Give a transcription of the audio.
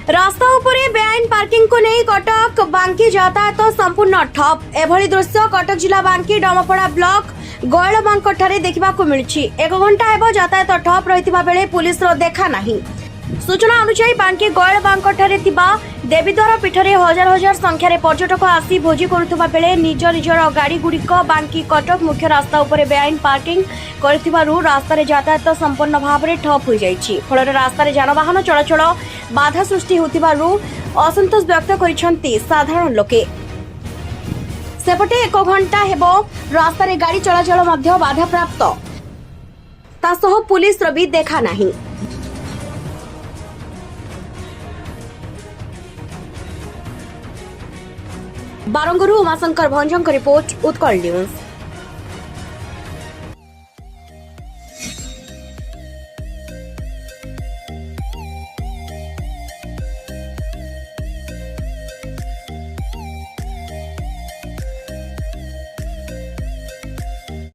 रास्ता उपरे बेआईन पार्किंग को नहीं कटक बांकी यातायात संपूर्ण ठप। एभली दृश्य कटक जिला बांकी डमपड़ा ब्लॉक गयलबांक देखा मिली। 1 घंटा एवं यातायात ठप रही बेले पुलिस देखा नहीं। सूचना अनुसार बांकी गयलबांक देवीद्वार पीठरे हजार हजार संख्यार पर्यटक आसी भोजी करुवा बेले निज निजर गाड़ी गुड़िक बांकी कटक मुख्य रास्ता उपरे बेआईन पार्किंग करिथिबारु रास्तार यातायात संपूर्ण भाव में ठप हो जाइछि। फल रास्तार जानवाहन चलाचल बाधा सृष्टि होतिबारु असंतोष व्यक्त करिसेंति साधारण लोके। सेपटे 1 घंटा हेबो रास्तार गाड़ी चलाचल मध्य बाधा प्राप्त तासह पुलिस भी देखा नहीं। बारंगुरु उमाशंकर भंजंक रिपोर्ट उत्कल न्यूज।